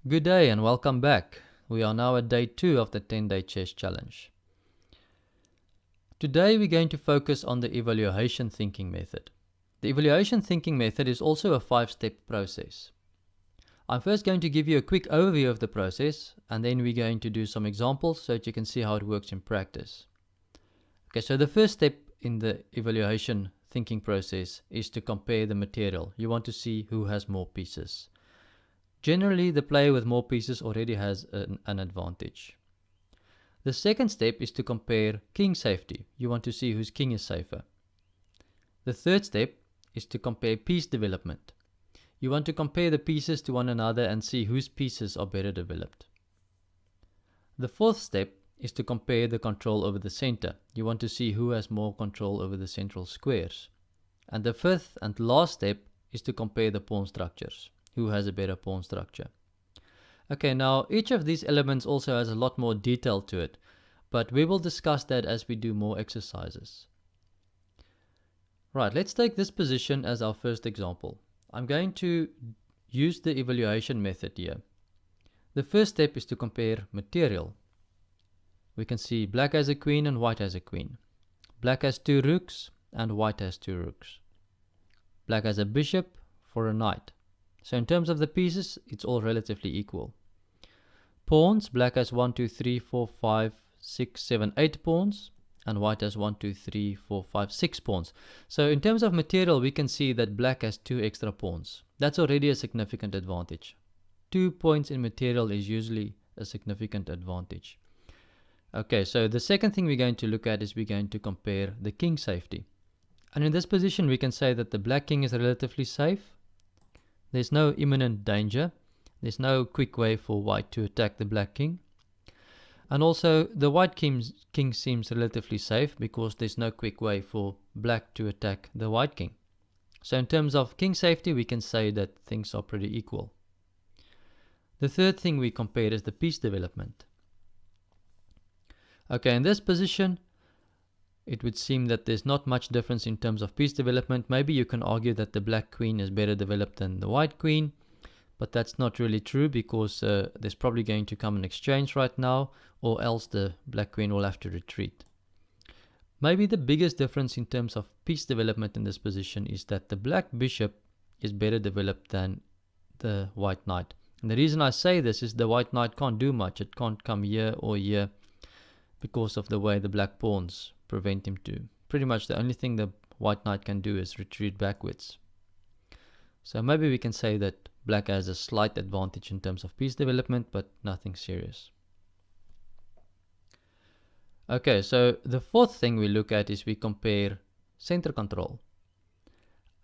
Good day and welcome back. We are now at day 2 of the 10-day chess challenge. Today we're going to focus on the evaluation thinking method. The evaluation thinking method is also a 5-step process. I'm first going to give you a quick overview of the process, and then we're going to do some examples so that you can see how it works in practice. Okay, so the first step in the evaluation thinking process is to compare the material. You want to see who has more pieces. Generally, the player with more pieces already has an advantage. The second step is to compare king safety. You want to see whose king is safer. The third step is to compare piece development. You want to compare the pieces to one another and see whose pieces are better developed. The fourth step is to compare the control over the center. You want to see who has more control over the central squares. And the fifth and last step is to compare the pawn structures. Who has a better pawn structure? Okay, now each of these elements also has a lot more detail to it, but we will discuss that as we do more exercises. Right, let's take this position as our first example. I'm going to use the evaluation method here. The first step is to compare material. We can see black has a queen and white has a queen. Black has 2 rooks and white has 2 rooks. Black has a bishop for a knight. So in terms of the pieces, it's all relatively equal. Pawns, black has 1, 2, 3, 4, 5, 6, 7, 8 pawns, and white has 1, 2, 3, 4, 5, 6 pawns. So in terms of material, we can see that black has 2 extra pawns. That's already a significant advantage. 2 points in material is usually a significant advantage. Okay, so the second thing we're going to look at is we're going to compare the king safety. And in this position, we can say that the black king is relatively safe. There's no imminent danger. There's no quick way for white to attack the black king. And also the white king seems relatively safe because there's no quick way for black to attack the white king. So in terms of king safety, we can say that things are pretty equal. The third thing we compare is the piece development. Okay, in this position, it would seem that there's not much difference in terms of piece development. Maybe you can argue that the black queen is better developed than the white queen, but that's not really true because there's probably going to come an exchange right now, or else the black queen will have to retreat. Maybe the biggest difference in terms of piece development in this position is that the black bishop is better developed than the white knight. And the reason I say this is the white knight can't do much. It can't come here or here because of the way the black pawns prevent him to. Pretty much the only thing the white knight can do is retreat backwards. So maybe we can say that black has a slight advantage in terms of piece development, but nothing serious. Okay, so the fourth thing we look at is we compare center control.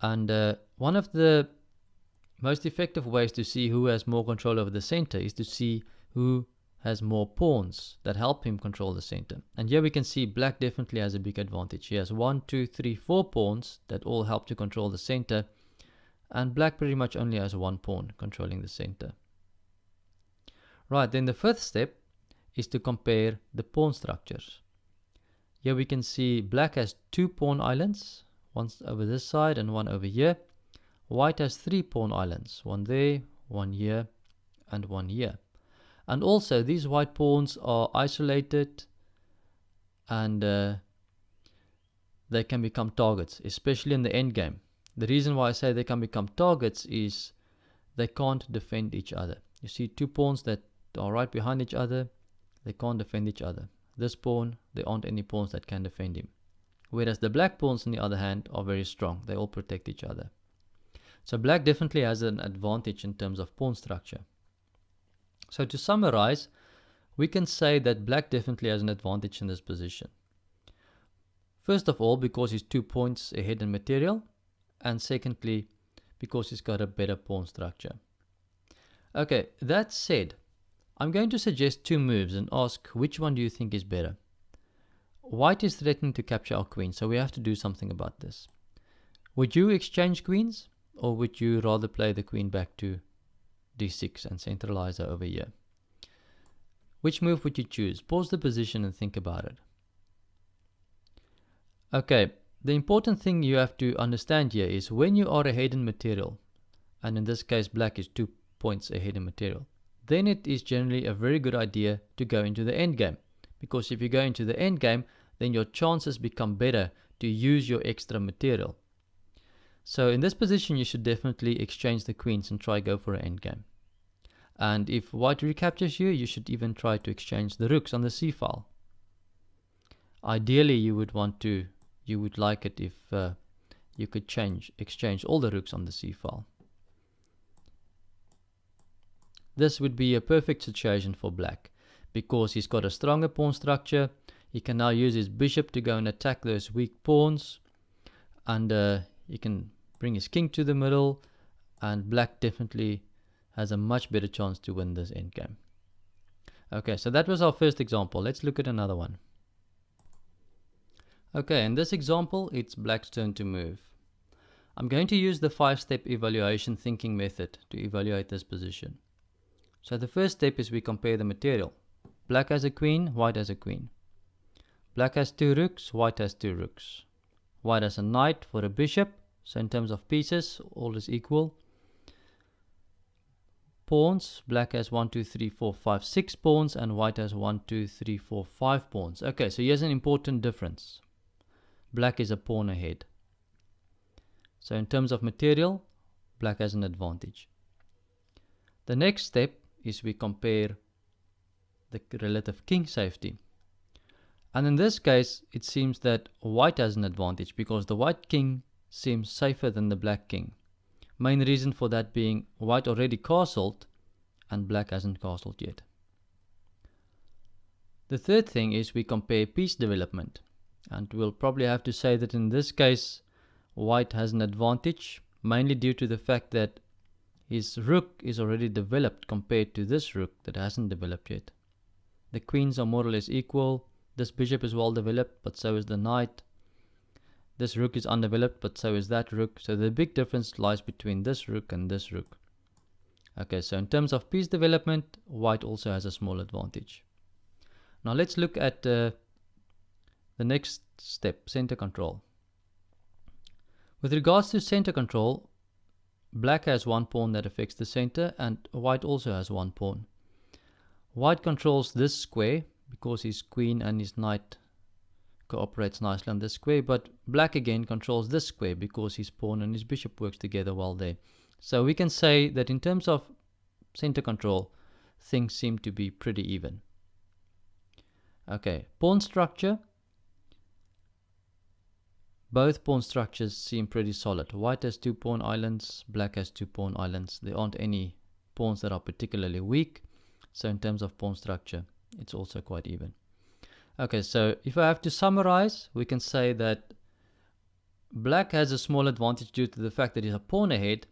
And one of the most effective ways to see who has more control over the center is to see who has more pawns that help him control the center. And here we can see black definitely has a big advantage. He has 1, 2, 3, 4 pawns that all help to control the center, and black pretty much only has 1 pawn controlling the center. Right, then the fifth step is to compare the pawn structures. Here we can see black has 2 pawn islands, one over this side and one over here. White has 3 pawn islands, one there, one here, and one here. And also these white pawns are isolated, and they can become targets, especially in the endgame. The reason why I say they can become targets is they can't defend each other. You see 2 pawns that are right behind each other, they can't defend each other. This pawn, there aren't any pawns that can defend him. Whereas the black pawns on the other hand are very strong. They all protect each other. So black definitely has an advantage in terms of pawn structure. So to summarize, we can say that black definitely has an advantage in this position. First of all, because he's 2 points ahead in material, and secondly, because he's got a better pawn structure. Okay, that said, I'm going to suggest 2 moves and ask which one do you think is better. White is threatening to capture our queen, so we have to do something about this. Would you exchange queens, or would you rather play the queen back to d6 and centralize her over here? Which move would you choose? Pause the position and think about it. Okay, the important thing you have to understand here is when you are ahead in material, and in this case black is 2 points ahead in material, then it is generally a very good idea to go into the endgame. Because if you go into the endgame, then your chances become better to use your extra material. So in this position, you should definitely exchange the queens and try go for an endgame. And if white recaptures you, you should even try to exchange the rooks on the c-file. Ideally, you would like it if you could exchange all the rooks on the c-file. This would be a perfect situation for black, because he's got a stronger pawn structure. He can now use his bishop to go and attack those weak pawns, and he can bring his king to the middle, and black definitely has a much better chance to win this endgame. Okay, so that was our first example. Let's look at another one. Okay, in this example, it's black's turn to move. I'm going to use the 5-step evaluation thinking method to evaluate this position. So the first step is we compare the material. Black has a queen, white has a queen. Black has 2 rooks, white has 2 rooks. White has a knight for a bishop, so in terms of pieces, all is equal. Pawns, black has 1, 2, 3, 4, 5, 6 pawns, and white has 1, 2, 3, 4, 5 pawns. Okay, so here's an important difference. Black is a pawn ahead. So in terms of material, black has an advantage. The next step is we compare the relative king safety. And in this case, it seems that white has an advantage because the white king seems safer than the black king. Main reason for that being white already castled and black hasn't castled yet. The third thing is we compare piece development. And we'll probably have to say that in this case, white has an advantage, mainly due to the fact that his rook is already developed compared to this rook that hasn't developed yet. The queens are more or less equal. This bishop is well developed, but so is the knight. This rook is undeveloped, but so is that rook. So the big difference lies between this rook and this rook. Okay, so in terms of piece development, white also has a small advantage. Now let's look at the next step, center control. With regards to center control, black has 1 pawn that affects the center, and white also has 1 pawn. White controls this square because his queen and his knight cooperates nicely on this square, but black again controls this square because his pawn and his bishop works together well there. So we can say that in terms of center control, things seem to be pretty even. Okay, pawn structure. Both pawn structures seem pretty solid. White has 2 pawn islands, black has 2 pawn islands. There aren't any pawns that are particularly weak. So in terms of pawn structure, it's also quite even. Okay, so if I have to summarize, we can say that black has a small advantage due to the fact that he's a pawn ahead,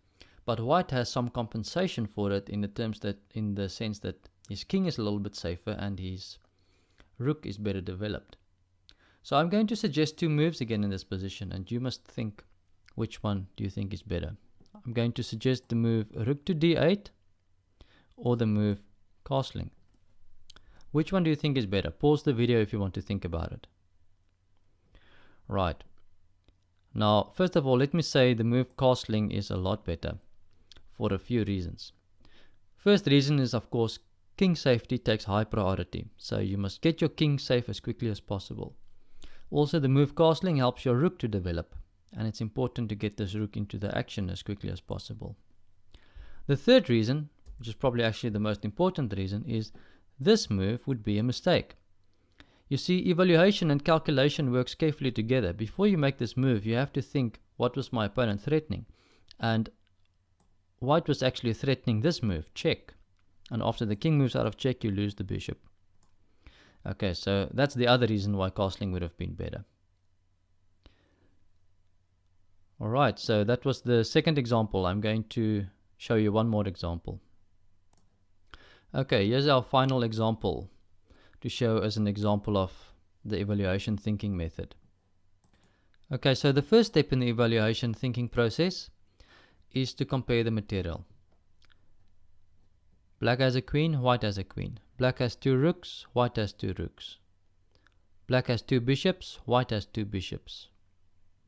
but white has some compensation for it in the sense that his king is a little bit safer and his rook is better developed. So I'm going to suggest 2 moves again in this position, and you must think which one do you think is better. I'm going to suggest the move rook to d8 or the move castling. Which one do you think is better? Pause the video if you want to think about it. Right. Now, first of all, let me say the move castling is a lot better for a few reasons. First reason is, of course, king safety takes high priority. So you must get your king safe as quickly as possible. Also, the move castling helps your rook to develop, and it's important to get this rook into the action as quickly as possible. The third reason, which is probably actually the most important reason, is this move would be a mistake. You see, evaluation and calculation works carefully together. Before you make this move, you have to think, what was my opponent threatening? And white was actually threatening this move, check. And after the king moves out of check, you lose the bishop. Okay, so that's the other reason why castling would have been better. Alright, so that was the second example. I'm going to show you one more example. Okay, here's our final example to show as an example of the evaluation thinking method. Okay, so the first step in the evaluation thinking process is to compare the material. Black has a queen, white has a queen. Black has 2 rooks, white has 2 rooks. Black has 2 bishops, white has 2 bishops.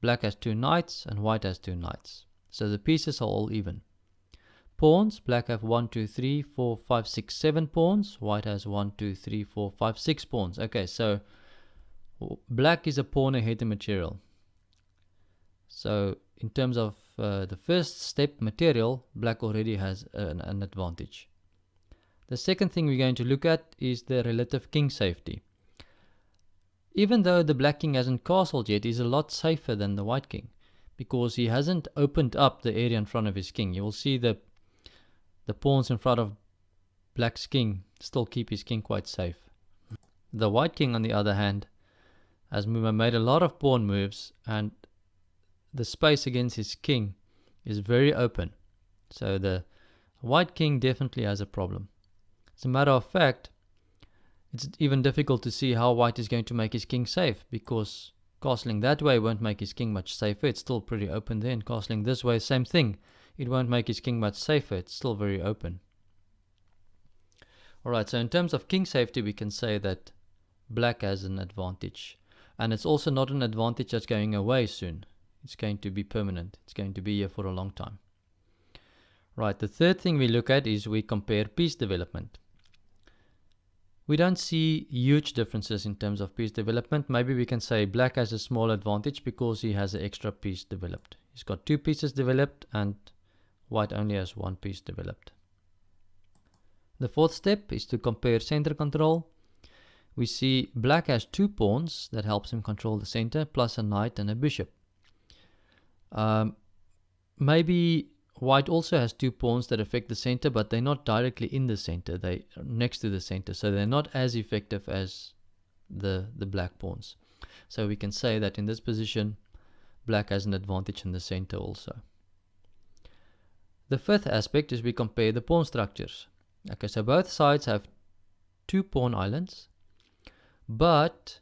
Black has 2 knights and white has 2 knights. So the pieces are all even. pawns. Black have 1, 2, 3, 4, 5, 6, 7 pawns. White has 1, 2, 3, 4, 5, 6 pawns. Okay, so black is a pawn ahead in material. So in terms of the first step, material, black already has an advantage. The second thing we're going to look at is the relative king safety. Even though the black king hasn't castled yet, he's a lot safer than the white king, because he hasn't opened up the area in front of his king. You will see the pawns in front of black's king still keep his king quite safe. The white king, on the other hand, has made a lot of pawn moves, and the space against his king is very open. So the white king definitely has a problem. As a matter of fact, it's even difficult to see how white is going to make his king safe, because castling that way won't make his king much safer. It's still pretty open there. And castling this way, same thing. It won't make his king much safer. It's still very open. Alright, so in terms of king safety, we can say that black has an advantage. And it's also not an advantage that's going away soon. It's going to be permanent. It's going to be here for a long time. Right, the third thing we look at is we compare piece development. We don't see huge differences in terms of piece development. Maybe we can say black has a small advantage because he has an extra piece developed. He's got 2 pieces developed and white only has 1 piece developed. The fourth step is to compare center control. We see black has 2 pawns that helps him control the center, plus a knight and a bishop. Maybe white also has 2 pawns that affect the center, but they're not directly in the center. They're next to the center, so they're not as effective as the black pawns. So we can say that in this position, black has an advantage in the center also. The fifth aspect is we compare the pawn structures. Okay, so both sides have 2 pawn islands, but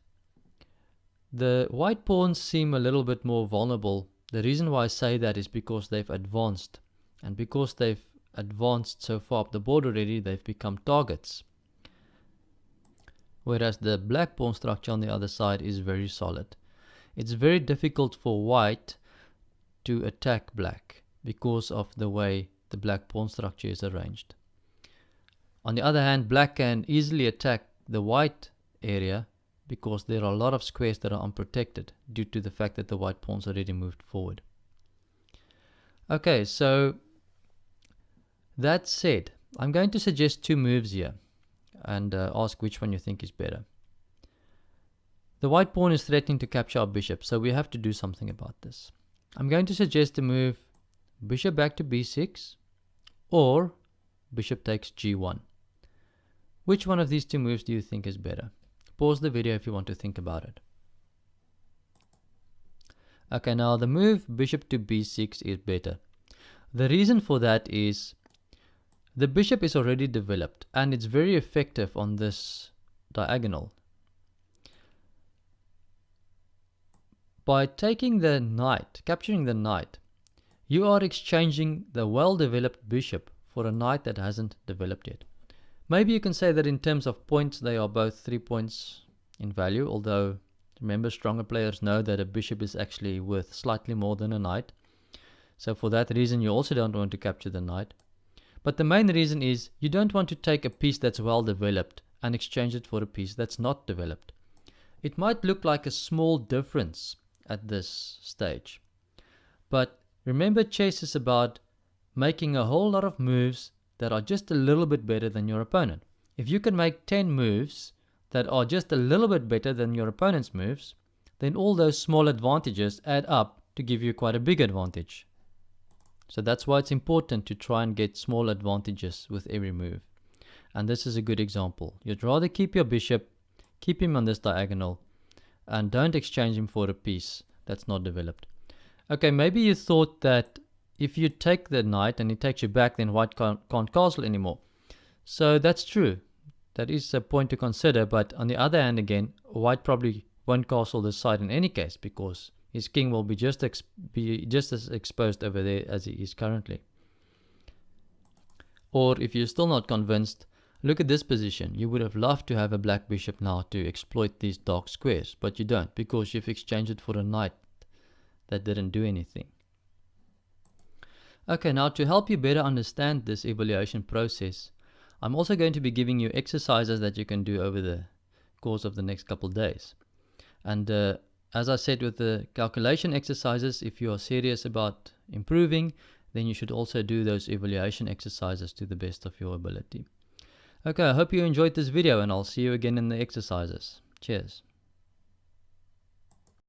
the white pawns seem a little bit more vulnerable. The reason why I say that is because they've advanced. And because they've advanced so far up the board already, they've become targets. Whereas the black pawn structure on the other side is very solid. It's very difficult for white to attack black because of the way the black pawn structure is arranged. On the other hand, black can easily attack the white area because there are a lot of squares that are unprotected due to the fact that the white pawns already moved forward. Okay, so that said, I'm going to suggest 2 moves here and ask which one you think is better. The white pawn is threatening to capture our bishop, so we have to do something about this. I'm going to suggest the move bishop back to b6 or bishop takes g1. Which one of these 2 moves do you think is better? Pause the video if you want to think about it. Okay, now the move bishop to b6 is better. The reason for that is the bishop is already developed and it's very effective on this diagonal. By taking the knight, capturing the knight, you are exchanging the well-developed bishop for a knight that hasn't developed yet. Maybe you can say that in terms of points, they are both 3 points in value, although remember, stronger players know that a bishop is actually worth slightly more than a knight. So for that reason, you also don't want to capture the knight. But the main reason is you don't want to take a piece that's well developed and exchange it for a piece that's not developed. It might look like a small difference at this stage. But remember, chess is about making a whole lot of moves that are just a little bit better than your opponent. If you can make 10 moves that are just a little bit better than your opponent's moves, then all those small advantages add up to give you quite a big advantage. So that's why it's important to try and get small advantages with every move. And this is a good example. You'd rather keep your bishop, keep him on this diagonal, and don't exchange him for a piece that's not developed. Okay, maybe you thought that if you take the knight and he takes you back, then white can't castle anymore. So that's true. That is a point to consider, but on the other hand again, white probably won't castle this side in any case because his king will be just as exposed over there as he is currently. Or if you're still not convinced, look at this position. You would have loved to have a black bishop now to exploit these dark squares, but you don't because you've exchanged it for a knight that didn't do anything. Okay, now to help you better understand this evaluation process, I'm also going to be giving you exercises that you can do over the course of the next couple of days. And as I said with the calculation exercises, if you are serious about improving, then you should also do those evaluation exercises to the best of your ability. Okay, I hope you enjoyed this video, and I'll see you again in the exercises. Cheers.